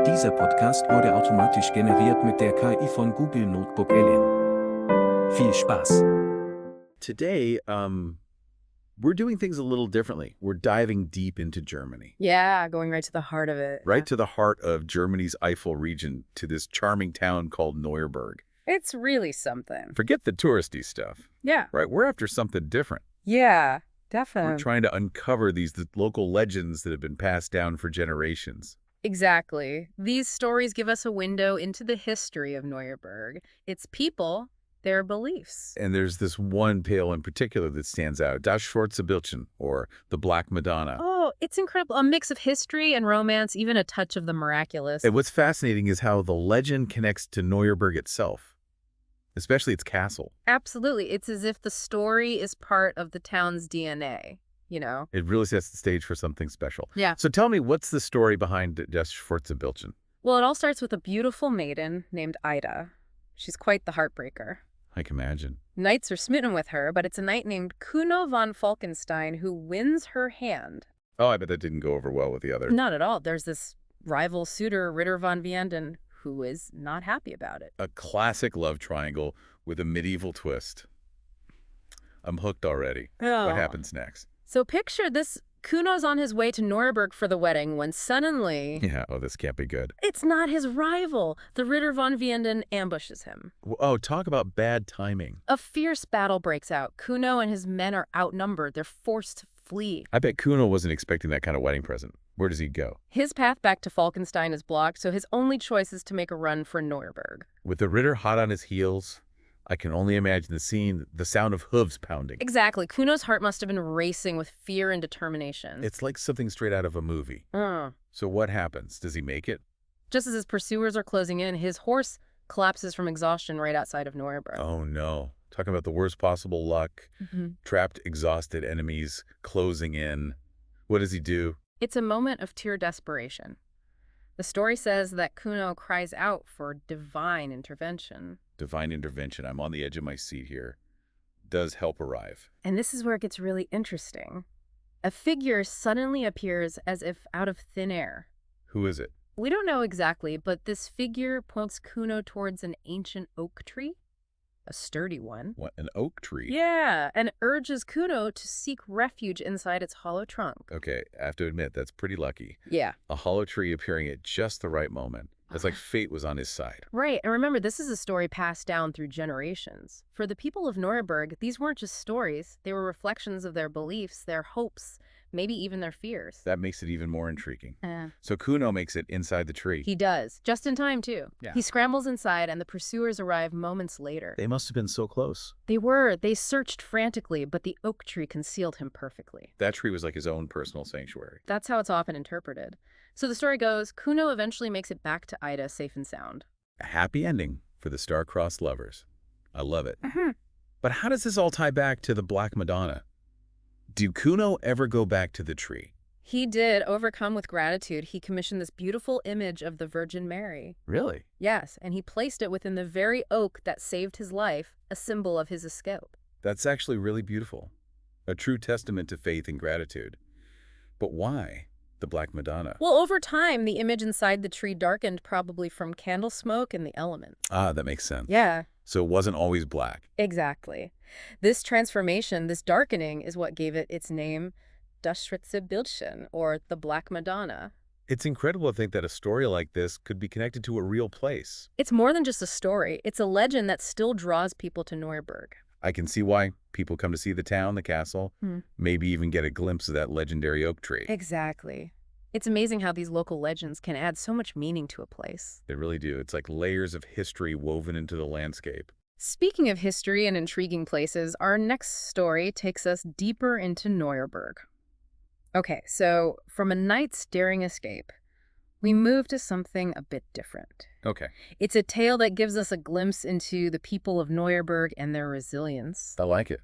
Dieser Podcast wurde automatisch generiert mit der KI von Google NotebookLM. Viel Spaß! Today, we're doing things a little differently. We're diving deep into Germany. Yeah, going right to the heart of it. Right to the heart of Germany's Eifel region, to this charming town called Neuerberg. It's really something. Forget the touristy stuff. Yeah. Right, we're after something different. Yeah, We're definitely. trying to uncover the local legends that have been passed down for generations. Exactly. These stories give us a window into the history of Neuerberg. Its people, their beliefs. And there's this one tale in particular that stands out, Das Schwarze Bildchen, or the Black Madonna. Oh, it's incredible. A mix of history and romance, even a touch of the miraculous. And what's fascinating is how the legend connects to Neuerberg itself, especially its castle. Absolutely. It's as if the story is part of the town's DNA, you know? It really sets the stage for something special. Yeah. So tell me, what's the story behind Das Schwarze Bildchen? Well, it all starts with a beautiful maiden named Ida. She's quite the heartbreaker. I can imagine. Knights are smitten with her, but it's a knight named Kuno von Falkenstein who wins her hand. Oh, I bet that didn't go over well with the other. Not at all. There's this rival suitor, Ritter von Vianden, who is not happy about it. A classic love triangle with a medieval twist. I'm hooked already. What happens next? So picture this. Kuno's on his way to Neuerberg for the wedding when suddenly... Yeah, oh, this can't be good. It's not his rival. The Ritter von Vianden ambushes him. Oh, talk about bad timing. A fierce battle breaks out. Kuno and his men are outnumbered. They're forced to flee. I bet Kuno wasn't expecting that kind of wedding present. Where does he go? His path back to Falkenstein is blocked, so his only choice is to make a run for Neuerberg. With the Ritter hot on his heels, I can only imagine the scene, the sound of hooves pounding. Exactly. Kuno's heart must have been racing with fear and determination. It's like something straight out of a movie. So what happens? Does he make it? Just as his pursuers are closing in, his horse collapses from exhaustion right outside of Neuerberg. Oh, no. Talking about the worst possible luck. Trapped, exhausted enemies closing in. What does he do? It's a moment of pure desperation. The story says that Kuno cries out for divine intervention. Divine intervention. I'm on the edge of my seat here. Does help arrive? And this is where it gets really interesting. A figure suddenly appears as if out of thin air. Who is it? We don't know exactly, but this figure points Kuno towards an ancient oak tree. A sturdy one. What, an oak tree? Yeah, and urges Kuno to seek refuge inside its hollow trunk. Okay, I have to admit, that's pretty lucky. Yeah. A hollow tree appearing at just the right moment. It's like fate was on his side. Right, and remember, this is a story passed down through generations. For the people of Neuerberg, these weren't just stories. They were reflections of their beliefs, their hopes, maybe even their fears. That makes it even more intriguing. So Kuno makes it inside the tree. He does, just in time, too. Yeah. He scrambles inside, and the pursuers arrive moments later. They must have been so close. They were. They searched frantically, but the oak tree concealed him perfectly. That tree was like his own personal sanctuary. That's how it's often interpreted. So the story goes, Kuno eventually makes it back to Ida safe and sound. A happy ending for the star-crossed lovers. I love it. But how does this all tie back to the Black Madonna? Did Kuno ever go back to the tree? He did. Overcome with gratitude, he commissioned this beautiful image of the Virgin Mary. Really? Yes, and he placed it within the very oak that saved his life, a symbol of his escape. That's actually really beautiful. A true testament to faith and gratitude. But why the Black Madonna? Well, over time, the image inside the tree darkened, probably from candle smoke and the elements. Ah, that makes sense. Yeah. So it wasn't always black. Exactly. This transformation, this darkening, is what gave it its name, Das Schwarze Bildchen, or the Black Madonna. It's incredible to think that a story like this could be connected to a real place. It's more than just a story. It's a legend that still draws people to Neuerberg. I can see why people come to see the town, the castle, maybe even get a glimpse of that legendary oak tree. Exactly. It's amazing how these local legends can add so much meaning to a place. They really do. It's like layers of history woven into the landscape. Speaking of history and intriguing places, our next story takes us deeper into Neuerberg. Okay, so from a knight's daring escape, we move to something a bit different. Okay. It's a tale that gives us a glimpse into the people of Neuerberg and their resilience. I like it.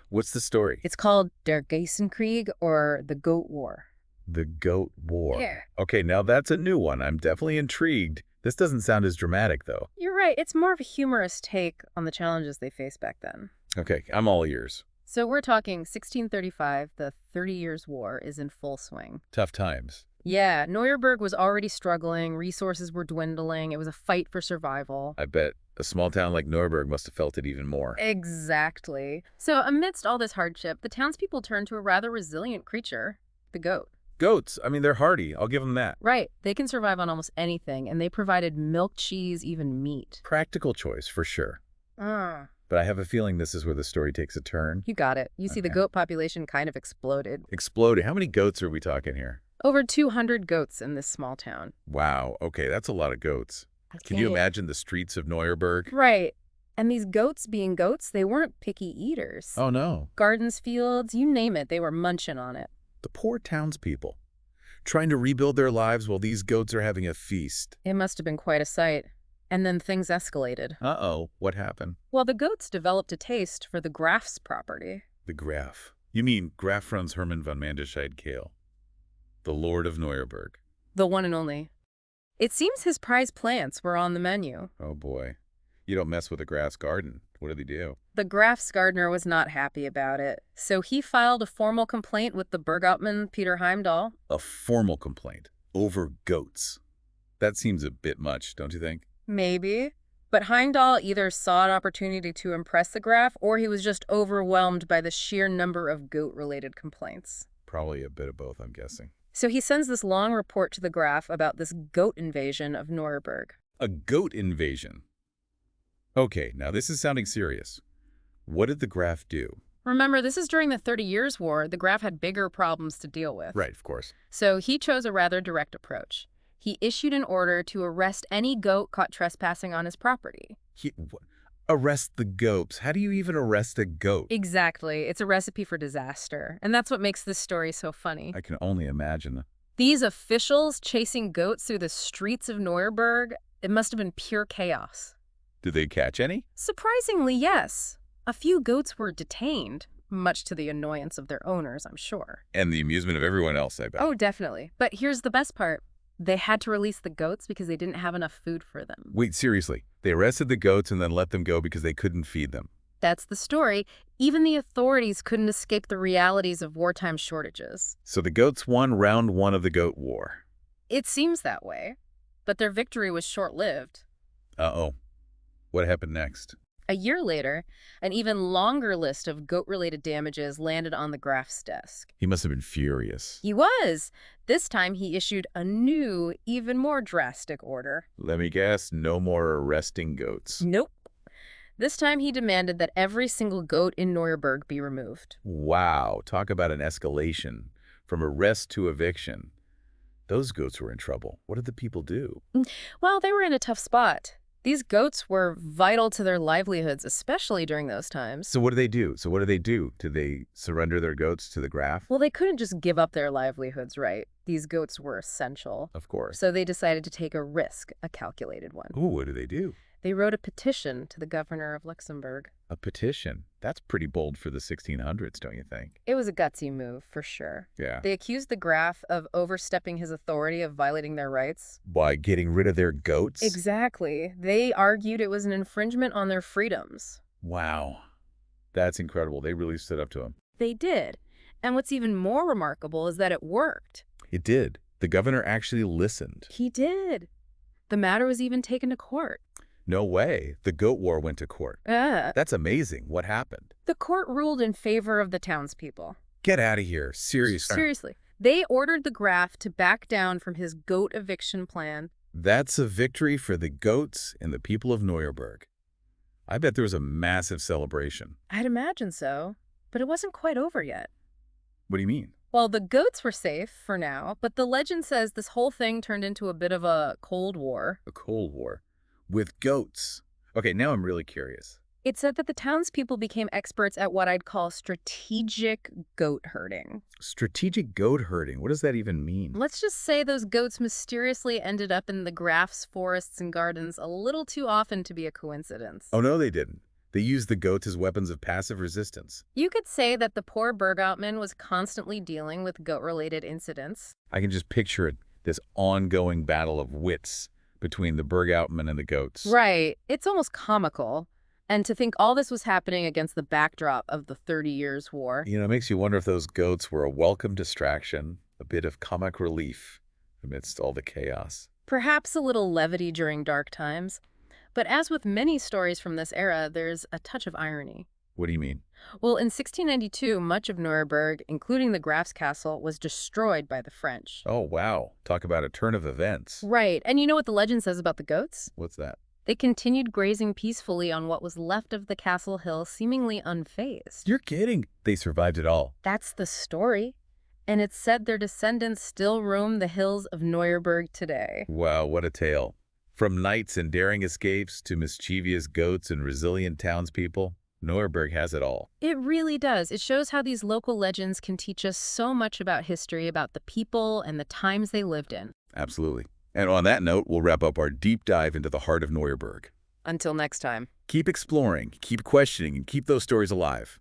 What's the story? It's called Der Geisenkrieg, or the Goat War. The Goat War. Yeah. Okay, now that's a new one. I'm definitely intrigued. This doesn't sound as dramatic, though. You're right. It's more of a humorous take on the challenges they faced back then. Okay, I'm all ears. So we're talking 1635, the 30 Years' War is in full swing. Tough times. Yeah, Neuerberg was already struggling, resources were dwindling, it was a fight for survival. I bet a small town like Nuremberg must have felt it even more. Exactly. So amidst all this hardship, the townspeople turned to a rather resilient creature, the goat. Goats, I mean, they're hardy. I'll give them that. Right, they can survive on almost anything, and they provided milk, cheese, even meat. Practical choice, for sure. Ah. But I have a feeling this is where the story takes a turn. You got it. You see, the Okay. goat population kind of exploded. Exploded. How many goats are we talking here? Over 200 goats in this small town. Wow, okay, that's a lot of goats. Can you imagine the streets of Neuerberg? Right. And these goats being goats, they weren't picky eaters. Oh, no. Gardens, fields, you name it, they were munching on it. The poor townspeople, trying to rebuild their lives while these goats are having a feast. It must have been quite a sight. And then things escalated. Uh-oh, what happened? Well, the goats developed a taste for the Graf's property. The Graf. You mean Graf Franz Hermann von Mandescheid-Kehl, the Lord of Neuerberg. The one and only. It seems his prized plants were on the menu. Oh, boy. You don't mess with a Graf's garden. What did he do? The Graf's gardener was not happy about it, so he filed a formal complaint with the Berghauptmann Peter Heimdall. A formal complaint over goats. That seems a bit much, don't you think? Maybe. But Heimdall either saw an opportunity to impress the Graf, or he was just overwhelmed by the sheer number of goat-related complaints. Probably a bit of both, I'm guessing. So he sends this long report to the Graf about this goat invasion of Neuerberg. A goat invasion. Okay, now this is sounding serious. What did the Graf do? Remember, this is during the 30 Years' War. The Graf had bigger problems to deal with. Right, of course. So he chose a rather direct approach. He issued an order to arrest any goat caught trespassing on his property. Arrest the goats. How do you even arrest a goat? Exactly. It's a recipe for disaster. And that's what makes this story so funny. I can only imagine. These officials chasing goats through the streets of Neuerberg, it must have been pure chaos. Did they catch any? Surprisingly, yes. A few goats were detained, much to the annoyance of their owners, I'm sure. And the amusement of everyone else, I bet. Oh, definitely. But here's the best part. They had to release the goats because they didn't have enough food for them. Wait, seriously. They arrested the goats and then let them go because they couldn't feed them. That's the story. Even the authorities couldn't escape the realities of wartime shortages. So the goats won round one of the goat war. It seems that way. But their victory was short-lived. Uh-oh. What happened next? A year later, an even longer list of goat-related damages landed on the Graf's desk. He must have been furious. He was. This time he issued a new, even more drastic order. Let me guess, no more arresting goats. Nope. This time he demanded that every single goat in Neuerberg be removed. Wow, talk about an escalation. From arrest to eviction. Those goats were in trouble. What did the people do? Well, they were in a tough spot. These goats were vital to their livelihoods, especially during those times. So what do they do? Did they surrender their goats to the Graf? Well, they couldn't just give up their livelihoods, right? These goats were essential. Of course. So they decided to take a risk, a calculated one. Ooh, what do they do? They wrote a petition to the governor of Luxembourg. A petition. That's pretty bold for the 1600s, don't you think? It was a gutsy move, for sure. Yeah. They accused the Graf of overstepping his authority, of violating their rights. By getting rid of their goats? Exactly. They argued it was an infringement on their freedoms. Wow. That's incredible. They really stood up to him. They did. And what's even more remarkable is that it worked. It did. The governor actually listened. He did. The matter was even taken to court. No way. The goat war went to court. That's amazing. What happened? The court ruled in favor of the townspeople. Get out of here. Seriously. Seriously. They ordered the Graf to back down from his goat eviction plan. That's a victory for the goats and the people of Neuerberg. I bet there was a massive celebration. I'd imagine so. But it wasn't quite over yet. What do you mean? Well, the goats were safe for now, but the legend says this whole thing turned into a bit of a Cold War. A Cold War. With goats. Okay, now I'm really curious. It said that the townspeople became experts at what I'd call strategic goat herding. Strategic goat herding. What does that even mean? Let's just say those goats mysteriously ended up in the Graf's forests and gardens a little too often to be a coincidence. Oh, no, they didn't. They used the goats as weapons of passive resistance. You could say that the poor Berghauptmann was constantly dealing with goat-related incidents. I can just picture it, this ongoing battle of wits between the Berghauptmann and the goats. Right. It's almost comical. And to think all this was happening against the backdrop of the 30 Years' War. You know, it makes you wonder if those goats were a welcome distraction, a bit of comic relief amidst all the chaos. Perhaps a little levity during dark times. But as with many stories from this era, there's a touch of irony. What do you mean? Well, in 1692, much of Nuremberg, including the Graf's castle, was destroyed by the French. Oh, wow. Talk about a turn of events. Right. And you know what the legend says about the goats? What's that? They continued grazing peacefully on what was left of the castle hill, seemingly unfazed. You're kidding. They survived it all. That's the story. And it's said their descendants still roam the hills of Nuremberg today. Wow, what a tale. From knights and daring escapes to mischievous goats and resilient townspeople, Nuremberg has it all. It really does. It shows how these local legends can teach us so much about history, about the people and the times they lived in. Absolutely. And on that note, we'll wrap up our deep dive into the heart of Nuremberg. Until next time. Keep exploring, keep questioning, and keep those stories alive.